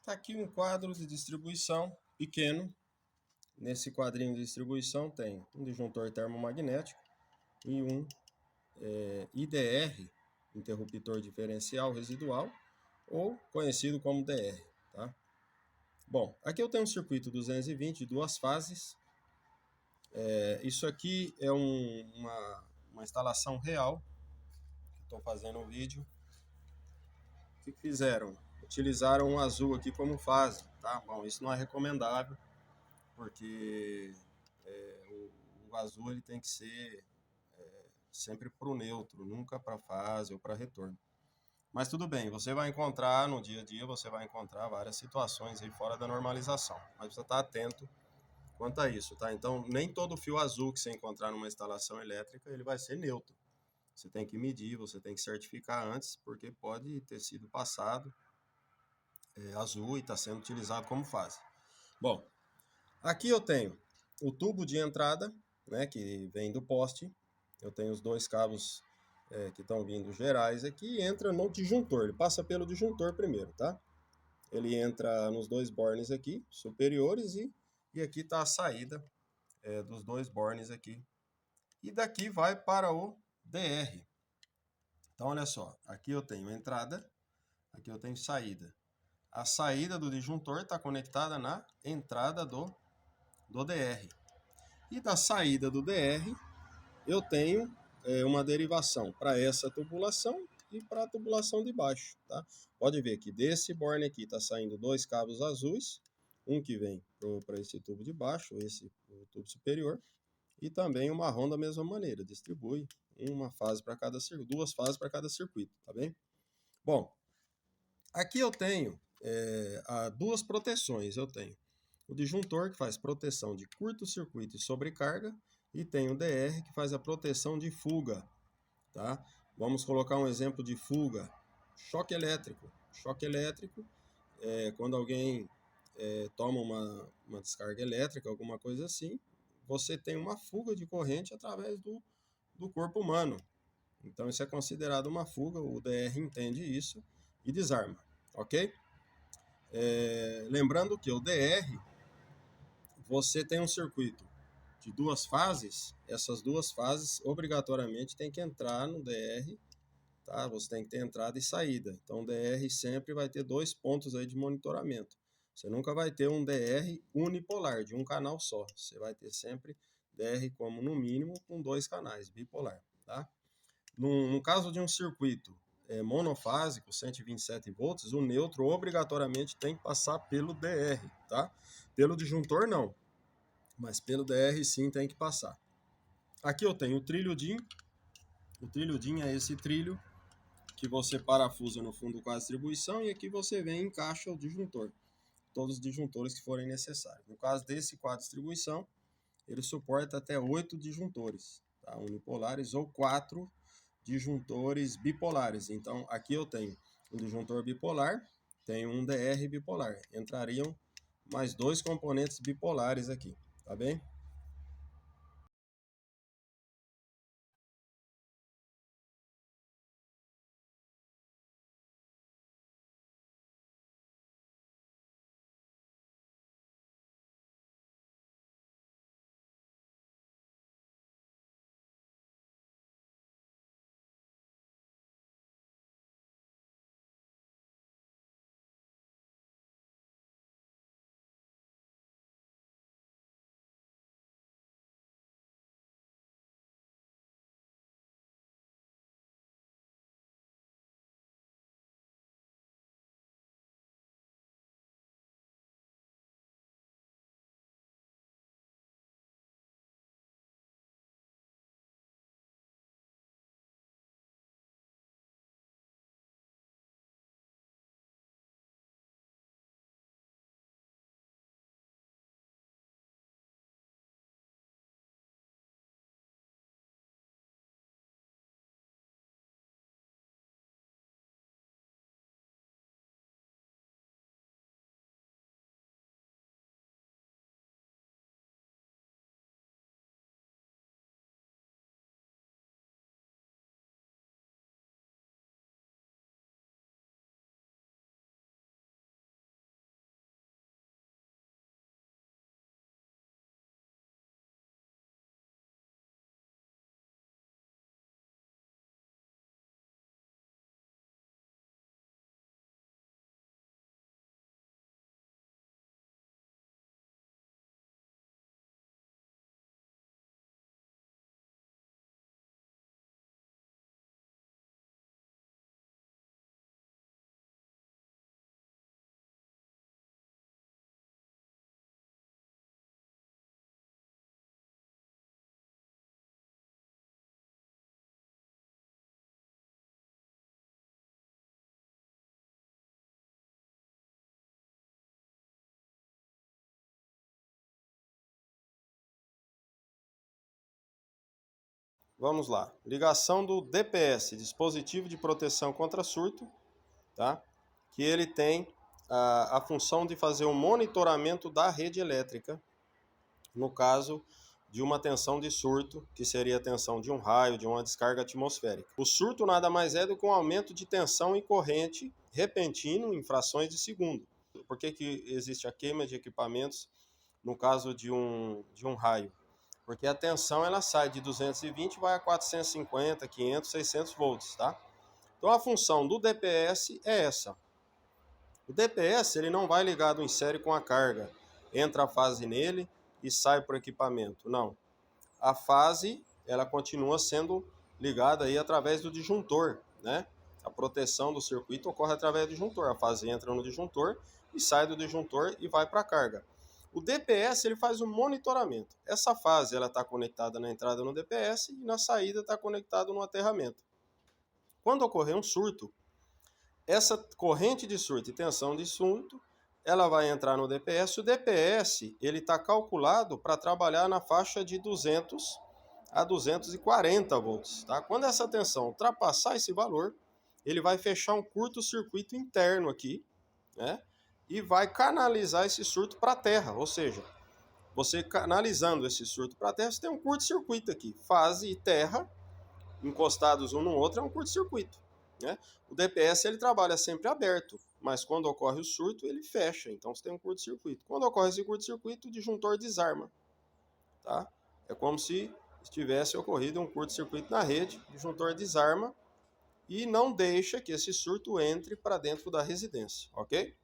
Está aqui um quadro de distribuição pequeno. Nesse quadrinho de distribuição tem um disjuntor termomagnético e um IDR, interruptor diferencial residual, ou conhecido como DR. Tá? Bom, aqui eu tenho um circuito 220 de duas fases. Isso aqui é uma instalação real. Estou fazendo um vídeo. O que fizeram? Utilizaram um azul aqui como fase. Tá? Bom, isso não é recomendável, porque o azul ele tem que ser sempre para o neutro, nunca para fase ou para retorno. Mas tudo bem, você vai encontrar no dia a dia, você vai encontrar várias situações aí fora da normalização, mas precisa estar atento quanto a isso, tá? Então, nem todo fio azul que você encontrar numa instalação elétrica, ele vai ser neutro. Você tem que medir, você tem que certificar antes, porque pode ter sido passado azul e está sendo utilizado como fase. Bom, aqui eu tenho o tubo de entrada, né, que vem do poste. Eu tenho os dois cabos que estão vindo gerais aqui e entra no disjuntor. Ele passa pelo disjuntor primeiro, tá? Ele entra nos dois bornes aqui, superiores, e aqui está a saída dos dois bornes aqui. E daqui vai para o DR. Então, olha só, aqui eu tenho entrada, aqui eu tenho saída. A saída do disjuntor está conectada na entrada do DR. E da saída do DR, eu tenho uma derivação para essa tubulação e para a tubulação de baixo. Tá? Pode ver que desse borne aqui está saindo dois cabos azuis, um que vem para esse tubo de baixo, esse o tubo superior, e também o marrom da mesma maneira, distribui uma fase para cada circuito, duas fases para cada circuito, tá bem? Bom, aqui eu tenho duas proteções, eu tenho o disjuntor que faz proteção de curto-circuito e sobrecarga, e tem o DR que faz a proteção de fuga, tá? Vamos colocar um exemplo de fuga, choque elétrico. Choque elétrico é quando alguém toma uma descarga elétrica, alguma coisa assim, você tem uma fuga de corrente através do corpo humano. Então isso é considerado uma fuga, o DR entende isso e desarma, ok? Lembrando que o DR, você tem um circuito de duas fases, essas duas fases obrigatoriamente tem que entrar no DR, tá? Você tem que ter entrada e saída. Então o DR sempre vai ter dois pontos aí de monitoramento. Você nunca vai ter um DR unipolar, de um canal só. Você vai ter sempre DR como no mínimo com dois canais, bipolar, tá? No caso de um circuito monofásico, 127 volts, o neutro obrigatoriamente tem que passar pelo DR, tá? Pelo disjuntor não, mas pelo DR sim tem que passar. Aqui eu tenho o trilho DIN. O trilho DIN é esse trilho que você parafusa no fundo com a distribuição e aqui você vem e encaixa o disjuntor. Todos os disjuntores que forem necessários. No caso desse quadro de distribuição, ele suporta até 8 disjuntores, tá? Unipolares ou 4 disjuntores bipolares. Então aqui eu tenho um disjuntor bipolar, tenho um DR bipolar. Entrariam mais dois componentes bipolares aqui, tá bem? vamos lá. Ligação do DPS, dispositivo de proteção contra surto, tá? Que ele tem a função de fazer o monitoramento da rede elétrica, no caso de uma tensão de surto, que seria a tensão de um raio, de uma descarga atmosférica. O surto nada mais é do que um aumento de tensão e corrente repentino em frações de segundo. Por que existe a queima de equipamentos no caso de um raio? Porque a tensão ela sai de 220 e vai a 450, 500, 600 volts, tá? Então a função do DPS é essa. O DPS ele não vai ligado em série com a carga. Entra a fase nele e sai para o equipamento. Não. A fase ela continua sendo ligada aí através do disjuntor, né? A proteção do circuito ocorre através do disjuntor. A fase entra no disjuntor e sai do disjuntor e vai para a carga. O DPS ele faz um monitoramento. Essa fase ela está conectada na entrada no DPS e na saída está conectada no aterramento. Quando ocorrer um surto, essa corrente de surto e tensão de surto, ela vai entrar no DPS. O DPS ele está calculado para trabalhar na faixa de 200 a 240 volts. Tá? Quando essa tensão ultrapassar esse valor, ele vai fechar um curto-circuito interno aqui, né? E vai canalizar esse surto para a terra. Ou seja, você canalizando esse surto para a terra, você tem um curto-circuito aqui. Fase e terra, encostados um no outro, é um curto-circuito. Né? O DPS ele trabalha sempre aberto, mas quando ocorre o surto, ele fecha. Então você tem um curto-circuito. Quando ocorre esse curto-circuito, o disjuntor desarma. Tá? É como se tivesse ocorrido um curto-circuito na rede, o disjuntor desarma e não deixa que esse surto entre para dentro da residência, ok?